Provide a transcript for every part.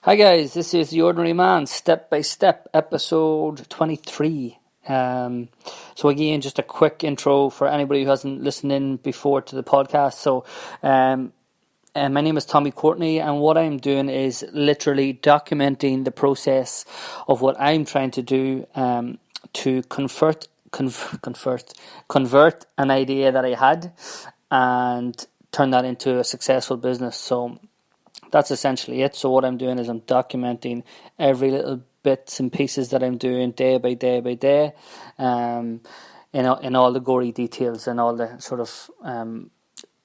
Hi guys, this is The Ordinary Man, Step by Step, episode 23. So again, just a quick intro for anybody who hasn't listened in before to the podcast. My name is Tommy Courtney, and what I'm doing is literally documenting the process of what I'm trying to do to convert an idea that I had and turn that into a successful business. So that's essentially it. So what I'm doing is I'm documenting every little bits and pieces that I'm doing day by day by day, in all the gory details and all the sort of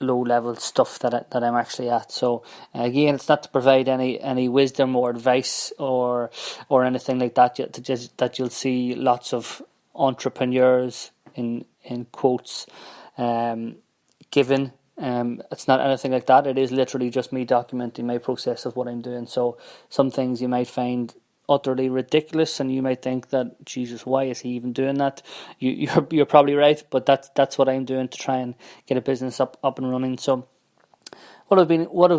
low level stuff that I'm actually at. So again, it's not to provide any wisdom or advice or anything like that. That you'll see lots of entrepreneurs in quotes given. It's not anything like that. It is literally just me documenting my process of what I'm doing. So some things you might find utterly ridiculous, and you might think that, Jesus, why is he even doing that? You're probably right, but that's what I'm doing to try and get a business up and running. So what have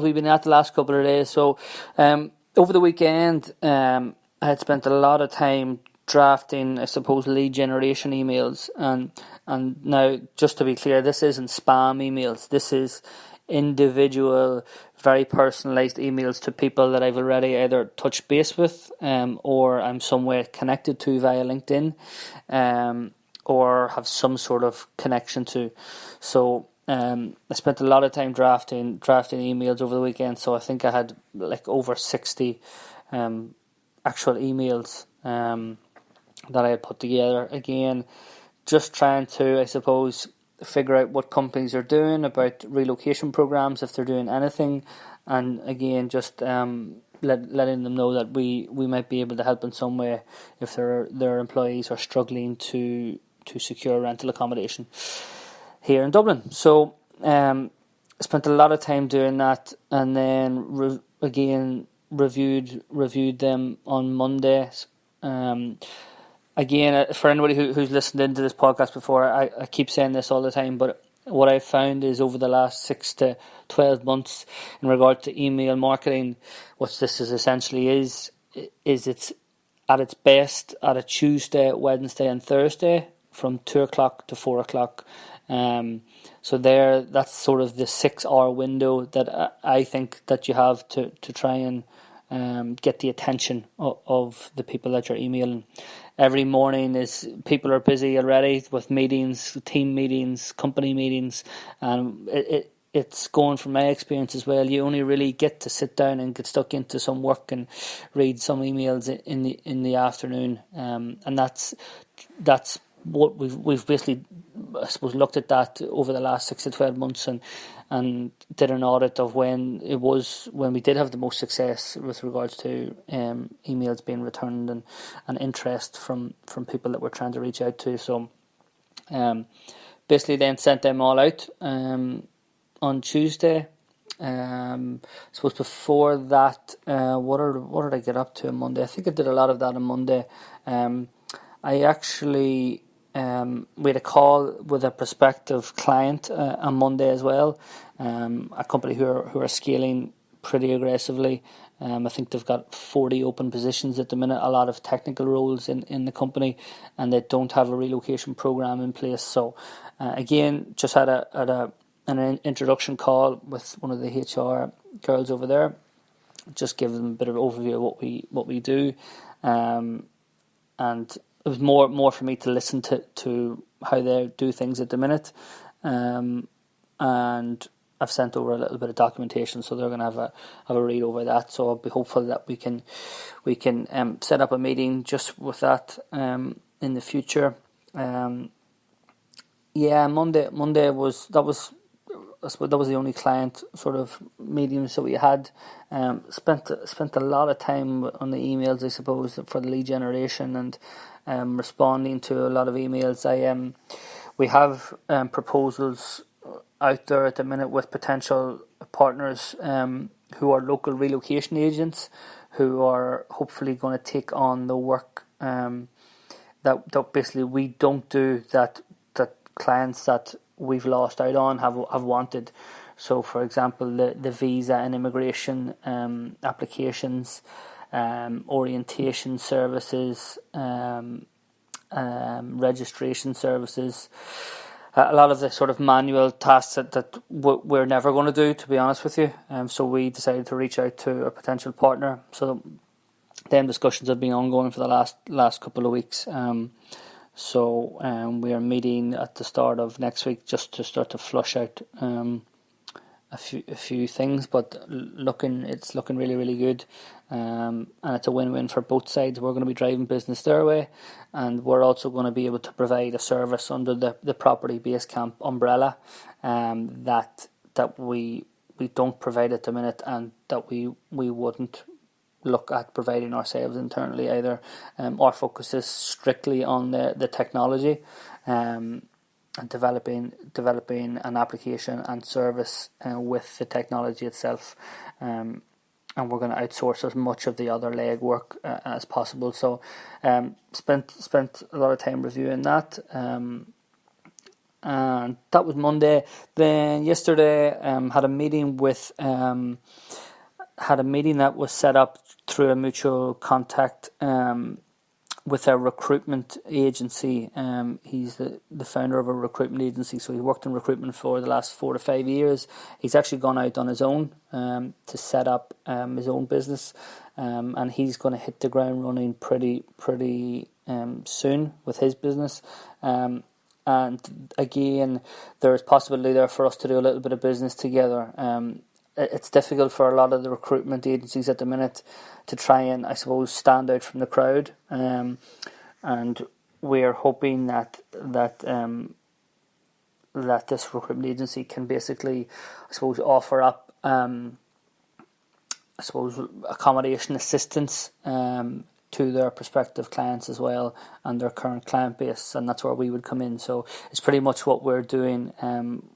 we been at the last couple of days? So over the weekend, I had spent a lot of time drafting, I suppose, lead generation emails, and now, just to be clear, this isn't spam emails. This is individual, very personalised emails to people that I've already either touched base with, or I'm somewhere connected to via LinkedIn, or have some sort of connection to. So I spent a lot of time drafting emails over the weekend. So I think I had like over 60 actual emails that I had put together. Again, just trying to, I suppose, figure out what companies are doing about relocation programs, if they're doing anything, and again, just letting them know that we might be able to help in some way if their employees are struggling to secure rental accommodation here in Dublin. So I spent a lot of time doing that, and then reviewed them on Monday. Again, for anybody who's listened into this podcast before, I keep saying this all the time, but what I've found is over the last 6 to 12 months in regard to email marketing, what this is essentially is it's at its best at a Tuesday, Wednesday and Thursday from 2 o'clock to 4 o'clock. So that's sort of the 6-hour window that I think that you have to try and get the attention of the people that you're emailing. Every morning people are busy already with meetings, team meetings, company meetings, and it's going from my experience as well. You only really get to sit down and get stuck into some work and read some emails in the afternoon, and that's what we've basically, I suppose, looked at that over the last 6 to 12 months and did an audit of when we did have the most success with regards to emails being returned and interest from people that we're trying to reach out to. So basically then sent them all out on Tuesday. I suppose before that, what did I get up to on Monday? I think I did a lot of that on Monday. I actually we had a call with a prospective client on Monday as well, a company who are scaling pretty aggressively. I think they've got 40 open positions at the minute, a lot of technical roles in the company, and they don't have a relocation program in place. So again, just had an introduction call with one of the HR girls over there, just give them a bit of an overview of what we do, and it was more for me to listen to how they do things at the minute, and I've sent over a little bit of documentation, so they're going to have a read over that. So I'll be hopeful that we can set up a meeting just with that in the future. Monday was the only client sort of meetings that we had. Spent a lot of time on the emails, I suppose, for the lead generation and responding to a lot of emails. We have proposals out there at the minute with potential partners who are local relocation agents who are hopefully going to take on the work that basically we don't do, that clients that we've lost out on have wanted. So, for example, the visa and immigration applications, orientation services, registration services, a lot of the sort of manual tasks that we're never going to do, to be honest with you. So we decided to reach out to a potential partner. So them discussions have been ongoing for the last couple of weeks. So we are meeting at the start of next week just to start to flush out a few things, but it's looking really, really good, and it's a win-win for both sides. We're going to be driving business their way, and we're also going to be able to provide a service under the property base camp umbrella, that we don't provide at the minute, and that we wouldn't look at providing ourselves internally either. Our focus is strictly on the technology, and developing an application and service with the technology itself, and we're going to outsource as much of the other legwork as possible. So spent a lot of time reviewing that, and that was Monday. Then yesterday had a meeting that was set up through a mutual contact with a recruitment agency. He's the founder of a recruitment agency, so he worked in recruitment for the last 4 to 5 years. He's actually gone out on his own to set up his own business, and he's going to hit the ground running pretty soon with his business. And again, there's possibility there for us to do a little bit of business together. It's difficult for a lot of the recruitment agencies at the minute to try and, I suppose, stand out from the crowd, and we're hoping that this recruitment agency can basically, I suppose, offer up accommodation assistance to their prospective clients as well, and their current client base, and that's where we would come in. So it's pretty much what we're doing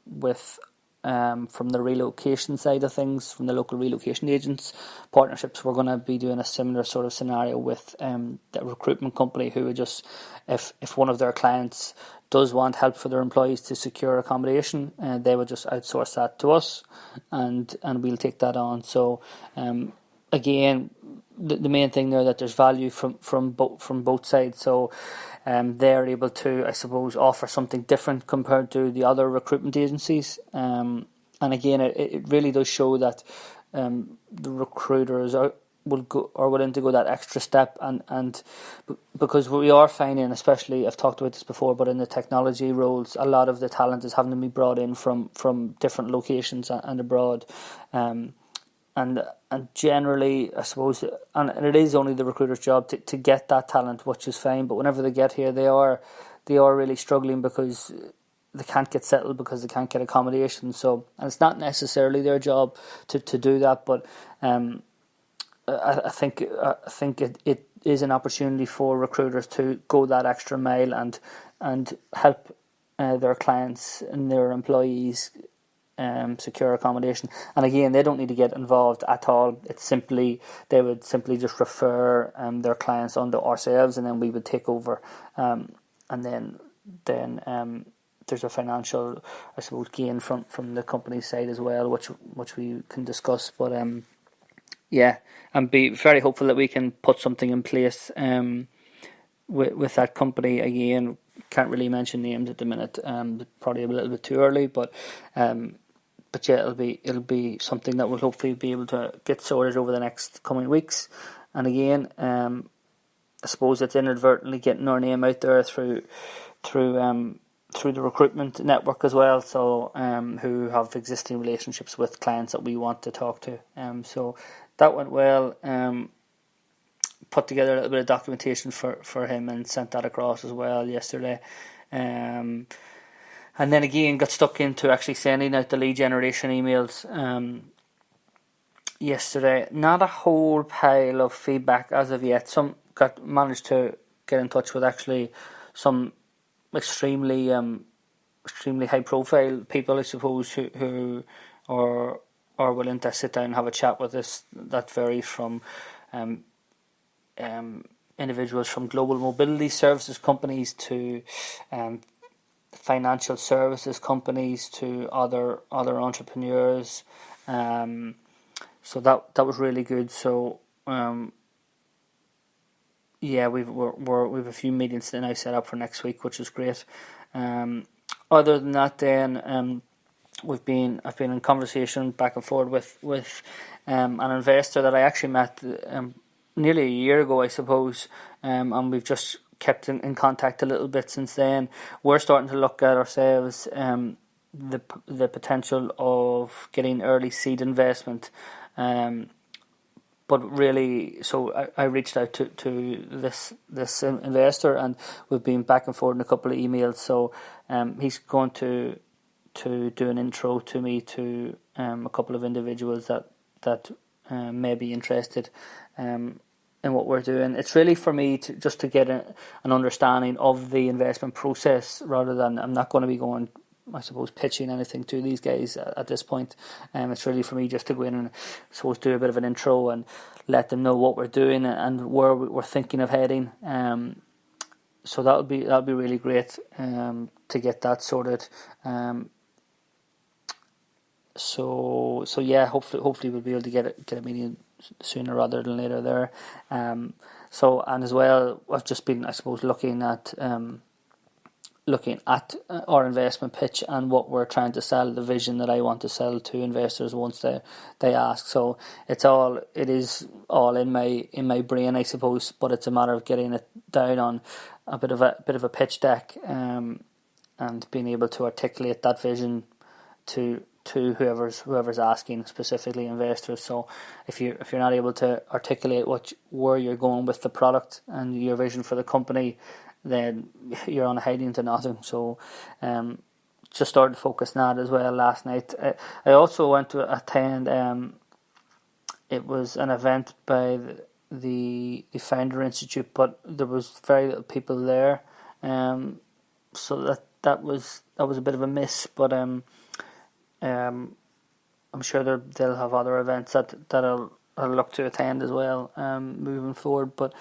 with from the relocation side of things, from the local relocation agents partnerships. We're going to be doing a similar sort of scenario with the recruitment company, who would just, if one of their clients does want help for their employees to secure accommodation, they would just outsource that to us, and we'll take that on. So again, the main thing there, that there's value from both sides. So they're able to, I suppose, offer something different compared to the other recruitment agencies. And again, it really does show that the recruiters are willing to go that extra step, and because we are finding, especially, I've talked about this before, but in the technology roles, a lot of the talent is having to be brought in from different locations and abroad. And generally, I suppose, and it is only the recruiter's job to get that talent, which is fine. But whenever they get here, they are really struggling because they can't get settled, because they can't get accommodation. So, and it's not necessarily their job to do that. But I think it is an opportunity for recruiters to go that extra mile and help their clients and their employees secure accommodation. And again, they don't need to get involved at all. They would simply just refer their clients onto ourselves, and then we would take over, and then there's a financial, I suppose, gain from the company's side as well, which we can discuss. But yeah, and be very hopeful that we can put something in place with that company. Again, can't really mention names at the minute, probably a little bit too early, but yeah, it'll be something that we'll hopefully be able to get sorted over the next coming weeks. And again, I suppose it's inadvertently getting our name out there through the recruitment network as well. So who have existing relationships with clients that we want to talk to. So that went well. Put together a little bit of documentation for him and sent that across as well yesterday. And then again, got stuck into actually sending out the lead generation emails yesterday. Not a whole pile of feedback as of yet. Managed to get in touch with actually some extremely high profile people, I suppose, who are willing to sit down and have a chat with us. That varies from individuals from global mobility services companies to financial services companies to other entrepreneurs. So that was really good. So yeah, we've a few meetings now set up for next week, which is great. Other than that, then I've been in conversation back and forth with an investor that I actually met nearly a year ago, I suppose, and we've just kept in contact a little bit since then. We're starting to look at ourselves the potential of getting early seed investment. But really, so I reached out to this investor, and we've been back and forth in a couple of emails. So he's going to do an intro to me to a couple of individuals that may be interested in what we're doing. It's really for me to get an understanding of the investment process, rather than, I'm not going to be going, I suppose, pitching anything to these guys at this point. It's really for me just to go in and, I suppose, do a bit of an intro and let them know what we're doing and where we're thinking of heading. So that'll be really great to get that sorted. So yeah, hopefully we'll be able to get a meeting sooner rather than later there. So, and as well, I've just been, I suppose, looking at our investment pitch and what we're trying to sell, the vision that I want to sell to investors once they ask. So it is all in my brain, I suppose, but it's a matter of getting it down on a bit of a pitch deck, and being able to articulate that vision to whoever's asking, specifically investors. So if you're not able to articulate where you're going with the product and your vision for the company, then you're on hiding to nothing. So just started to focus on that as well last night. I also went to attend, it was an event by the Founder Institute, but there was very little people there, so that was a bit of a miss. But I'm sure they'll have other events that I'll look to attend as well, moving forward. But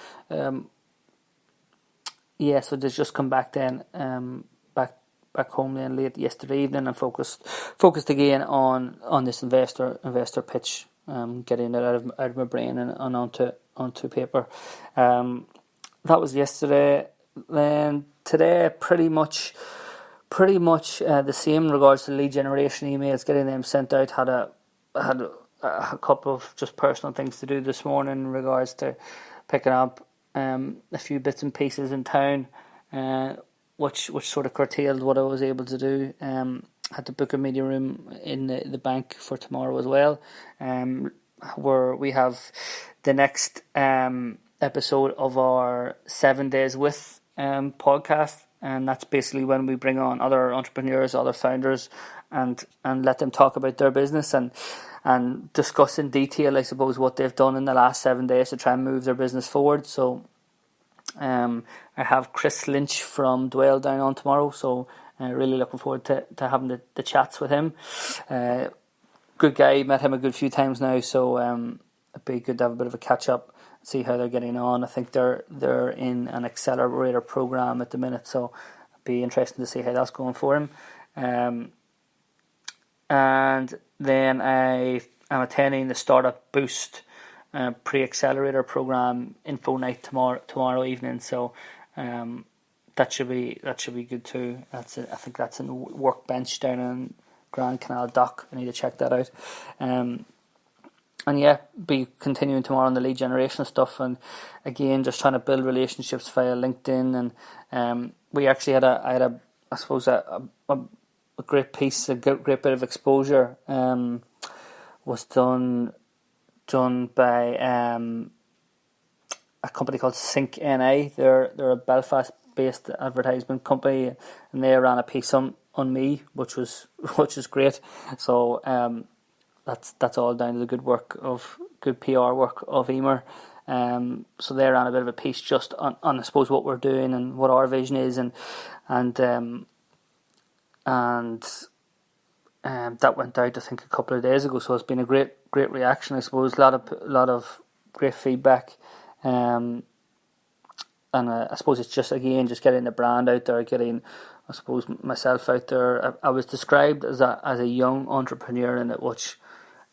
yeah, so they've just come back then, back home then late yesterday evening, and focused again on this investor pitch, getting it out of my brain and onto paper. That was yesterday. Then today, pretty much the same in regards to lead generation emails, getting them sent out. Had a couple of just personal things to do this morning in regards to picking up a few bits and pieces in town, which sort of curtailed what I was able to do. Had to book a meeting room in the bank for tomorrow as well, where we have the next episode of our 7 Days With podcast, and that's basically when we bring on other entrepreneurs, other founders, and let them talk about their business and discuss in detail, I suppose, what they've done in the last 7 days to try and move their business forward. So I have Chris Lynch from Dwell down on tomorrow, so really looking forward to having the chats with him. Good guy, met him a good few times now, so it'd be good to have a bit of a catch up, see how they're getting on. I think they're in an accelerator program at the minute, so it'd be interesting to see how that's going for him. And then I am attending the Startup Boost pre-accelerator program info night tomorrow evening. So that should be good too. I think that's in the Workbench down in Grand Canal Dock. I need to check that out. And yeah, be continuing tomorrow on the lead generation stuff, and again just trying to build relationships via LinkedIn. And we actually had a I suppose a great piece, a great bit of exposure was done by a company called Sync NA. They're a Belfast-based advertisement company, and they ran a piece on me, which was great. So that's all down to the good PR work of Emer. So they ran a bit of a piece just on I suppose what we're doing and what our vision is, and that went out I think a couple of days ago. So it's been a great reaction, I suppose. A lot of great feedback, and I suppose it's just getting the brand out there, getting I suppose myself out there. I was described as a young entrepreneur in it, which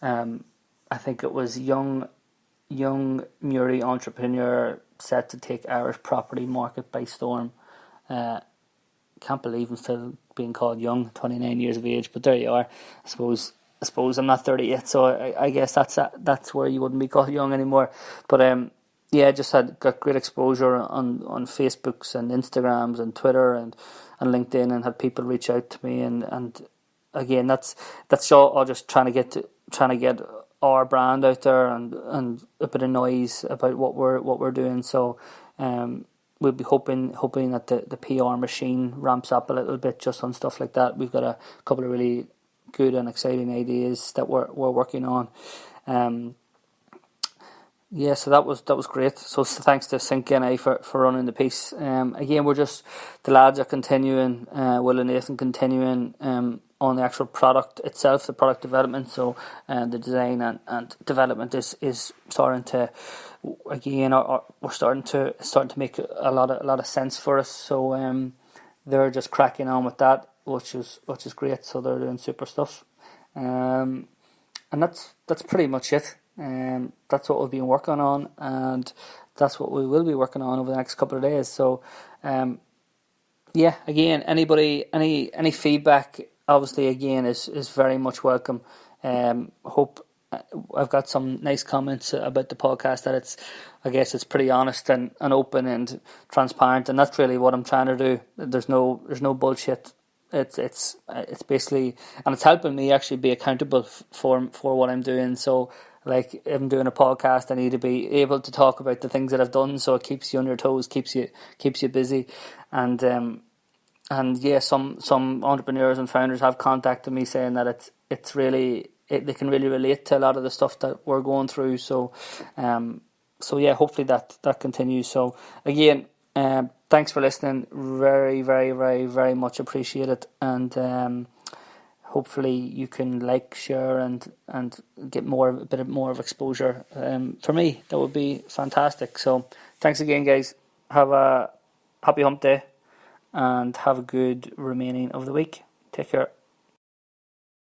I think it was young Muri entrepreneur set to take Irish property market by storm. Can't believe I'm still being called young, 29 years of age, but there you are. I suppose I'm not 30 yet, so I guess that's where you wouldn't be called young anymore. But yeah, just got great exposure on Facebooks and Instagrams and Twitter and LinkedIn, and had people reach out to me, and again that's all just trying to get our brand out there and a bit of noise about what we're doing. So we'll be hoping that the PR machine ramps up a little bit just on stuff like that. We've got a couple of really good and exciting ideas that we're working on. Yeah, so that was great. So thanks to Sync NA for running the piece. Again, the lads are continuing, Will and Nathan continuing on the actual product itself, the product development. So the design and development is starting to, again, we're starting to make a lot of sense for us. So they're just cracking on with that, which is great. So they're doing super stuff, and that's pretty much it. That's what we've been working on, and that's what we will be working on over the next couple of days. So yeah, again, anybody, any feedback, obviously, again, is very much welcome. Hope I've got some nice comments about the podcast, that I guess it's pretty honest and open and transparent, and that's really what I'm trying to do. There's no bullshit. It's basically, and it's helping me actually be accountable for what I'm doing. So, like, if I'm doing a podcast, I need to be able to talk about the things that I've done, so it keeps you on your toes, keeps you busy, and yeah, some entrepreneurs and founders have contacted me saying that it's really they can really relate to a lot of the stuff that we're going through. So yeah, hopefully that continues. So again, thanks for listening. Very, very, very, very much appreciate it, and hopefully you can share, and get a bit more of exposure. For me, that would be fantastic. So thanks again, guys. Have a happy hump day, and have a good remaining of the week. Take care.